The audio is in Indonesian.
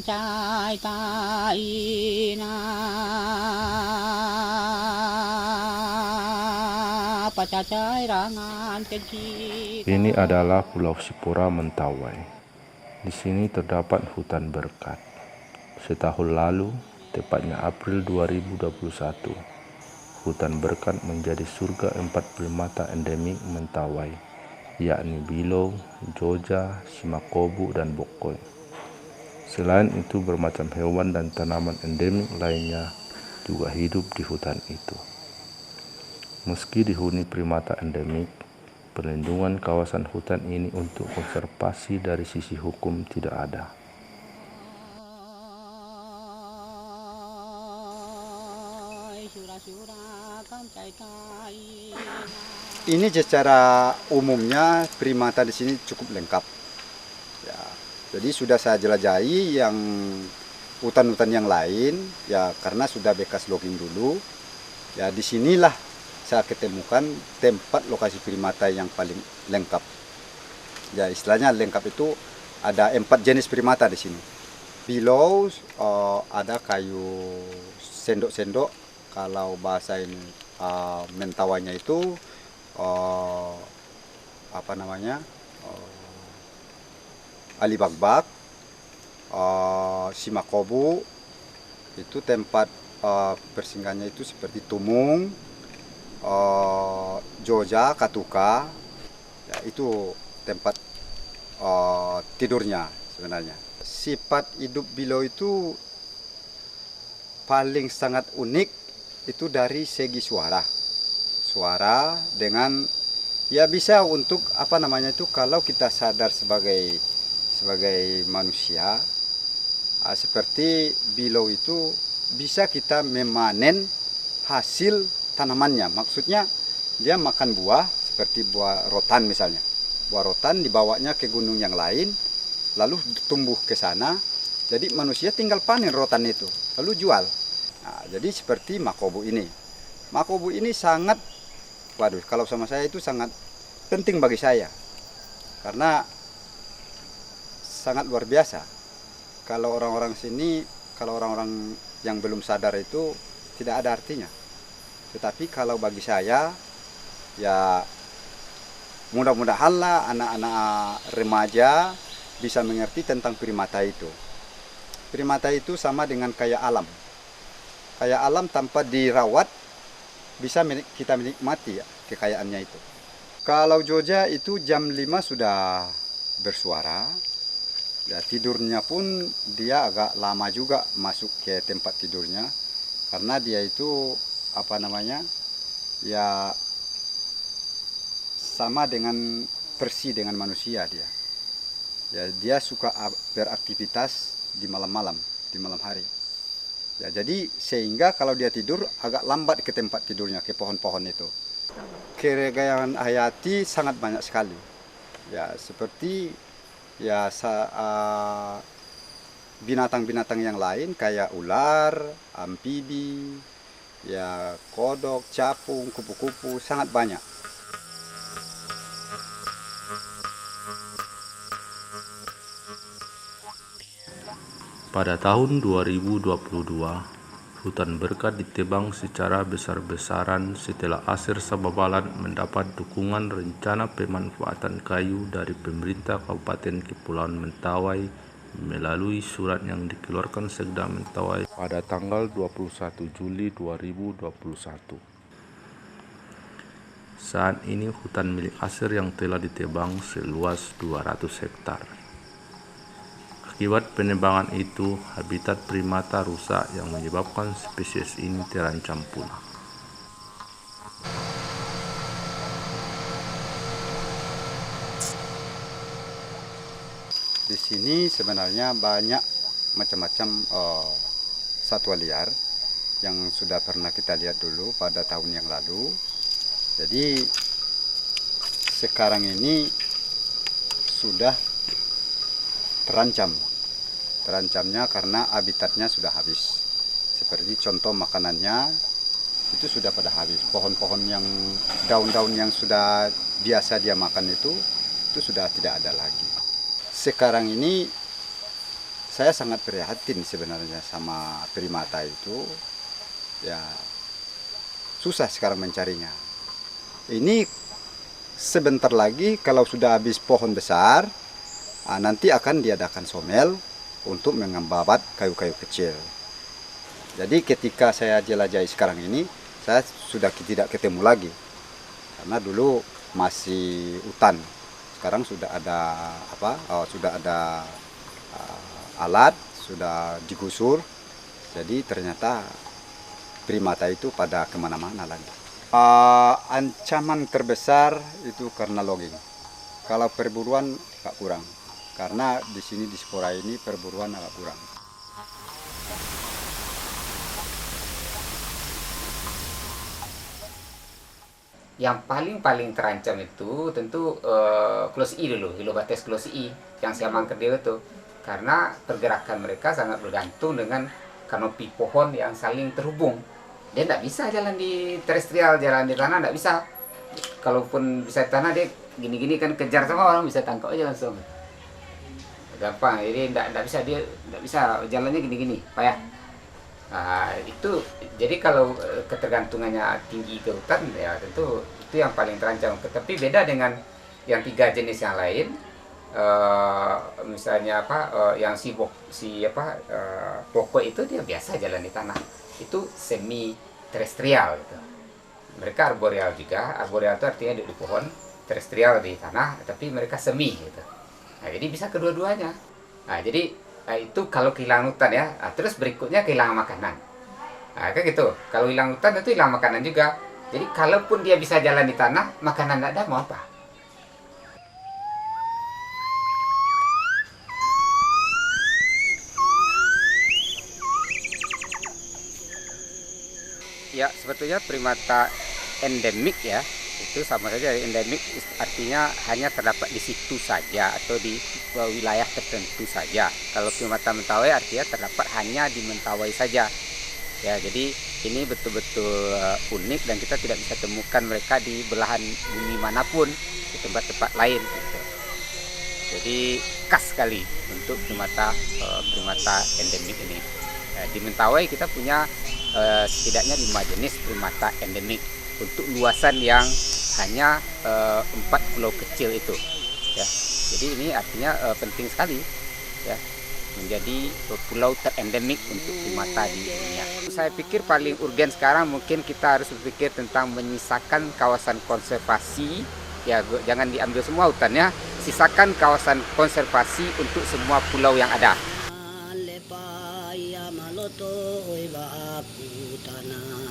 cai tai na pacacai rangan keci. Ini adalah Pulau Sipora Mentawai. Di sini terdapat hutan berkat. Setahun lalu, tepatnya April 2021, hutan berkat menjadi surga 4 primata endemik Mentawai, yakni Bilau, Joja, Simakobu, dan Bokoi. Selain itu, bermacam hewan dan tanaman endemik lainnya juga hidup di hutan itu. Meski dihuni primata endemik, perlindungan kawasan hutan ini untuk konservasi dari sisi hukum tidak ada. Ini secara umumnya primata di sini cukup lengkap. Ya, jadi sudah saya jelajahi yang hutan-hutan yang lain, ya karena sudah bekas logging dulu. Ya disinilah saya ketemukan tempat lokasi primata yang paling lengkap. Ya istilahnya lengkap itu ada 4 jenis primata di sini. Bilau ada kayu sendok-sendok, kalau bahasa ini mentawanya itu apa namanya alibagbag, simakobu, itu tempat persinggahannya itu seperti tumung, joja, katuka, ya, itu tempat tidurnya sebenarnya. Sifat hidup bilau itu paling sangat unik itu dari segi suara dengan ya bisa untuk apa namanya itu kalau kita sadar sebagai manusia, seperti bilau itu bisa kita memanen hasil tanamannya. Maksudnya dia makan buah seperti buah rotan misalnya. Buah rotan dibawanya ke gunung yang lain, lalu tumbuh ke sana. Jadi manusia tinggal panen rotan itu, lalu jual. Nah, jadi seperti makobu ini. Makobu ini sangat, waduh, kalau sama saya itu sangat penting bagi saya. Karena sangat luar biasa. Kalau orang-orang sini, kalau orang-orang yang belum sadar itu tidak ada artinya. Tetapi kalau bagi saya, ya mudah-mudahanlah anak-anak remaja bisa mengerti tentang primata itu. Primata itu sama dengan kayak alam. Kayak alam tanpa dirawat bisa kita menikmati ya, kekayaannya itu. Kalau Joja itu jam 5 sudah bersuara. Ya, tidurnya pun dia agak lama juga masuk ke tempat tidurnya. Karena dia itu apa namanya? Ya sama dengan persis dengan manusia dia. Ya, dia suka beraktivitas di malam-malam, di malam hari. Ya, jadi sehingga kalau dia tidur agak lambat ke tempat tidurnya, ke pohon-pohon itu. Keregayaan hayati sangat banyak sekali. Ya, seperti ya binatang-binatang yang lain kayak ular, amfibi, ya kodok, capung, kupu-kupu sangat banyak. Pada tahun 2022, hutan berkat ditebang secara besar-besaran setelah Aser Sababalan mendapat dukungan rencana pemanfaatan kayu dari pemerintah Kabupaten Kepulauan Mentawai melalui surat yang dikeluarkan Sekda Mentawai pada tanggal 21 Juli 2021. Saat ini hutan milik Aser yang telah ditebang seluas 200 hektar. Akibat penebangan itu, habitat primata rusak yang menyebabkan spesies ini terancam punah. Di sini sebenarnya banyak macam-macam satwa liar yang sudah pernah kita lihat dulu pada tahun yang lalu. Jadi sekarang ini sudah terancam. Terancamnya karena habitatnya sudah habis. Seperti contoh makanannya itu sudah pada habis. Pohon-pohon yang daun-daun yang sudah biasa dia makan itu sudah tidak ada lagi. Sekarang ini saya sangat prihatin sebenarnya sama primata itu. Ya susah sekarang mencarinya. Ini sebentar lagi kalau sudah habis pohon besar, nanti akan diadakan somel untuk mengembabat kayu-kayu kecil. Jadi ketika saya jelajahi sekarang ini, saya sudah tidak ketemu lagi. Karena dulu masih hutan. Sekarang sudah ada sudah ada alat, sudah digusur. Jadi ternyata primata itu pada kemana-mana lagi. Ancaman terbesar itu karena logging. Kalau perburuan agak kurang. Karena di sini di Sipora ini perburuan agak kurang. Yang paling terancam itu tentu Close I dulu, Hylobates close I yang siamang kerdil itu. Karena pergerakan mereka sangat bergantung dengan kanopi pohon yang saling terhubung. Dia tidak bisa jalan di terestrial, jalan di tanah tidak bisa. Kalaupun bisa di tanah dia gini-gini kan kejar sama orang, bisa tangkap aja langsung. Gampang, jadi tidak bisa, dia tidak bisa jalannya gini-gini, payah. Nah, itu jadi kalau ketergantungannya tinggi ke hutan ya tentu itu yang paling terancam. Tetapi beda dengan yang 3 jenis yang lain. Misalnya yang pokok itu dia biasa jalan di tanah. Itu semi terestrial gitu. Mereka arboreal juga. Arboreal itu artinya di pohon, terestrial di tanah, tapi mereka semi gitu. Nah, jadi bisa kedua-duanya. Nah, jadi itu kalau kehilangan hutan ya. Nah, terus berikutnya kehilangan makanan. Nah, kayak gitu. Kalau hilang hutan itu hilang makanan juga. Jadi kalaupun dia bisa jalan di tanah, makanan tidak ada mau apa? Ya, sebetulnya primata endemik ya, itu sama saja. Endemik artinya hanya terdapat di situ saja atau di wilayah tertentu saja. Kalau primata mentawai artinya terdapat hanya di Mentawai saja. Ya, jadi ini betul-betul unik dan kita tidak bisa temukan mereka di belahan bumi manapun, di tempat-tempat lain. Gitu. Jadi khas sekali untuk primata endemik ini. Di Mentawai kita punya setidaknya 5 jenis primata endemik untuk luasan yang hanya 4 pulau kecil itu. Ya, jadi ini artinya penting sekali ya menjadi pulau terendemik untuk primata di dunia. Saya pikir paling urgen sekarang mungkin kita harus berpikir tentang menyisakan kawasan konservasi. Ya, jangan diambil semua hutannya, sisakan kawasan konservasi untuk semua pulau yang ada. Maloto oi ba aku tanah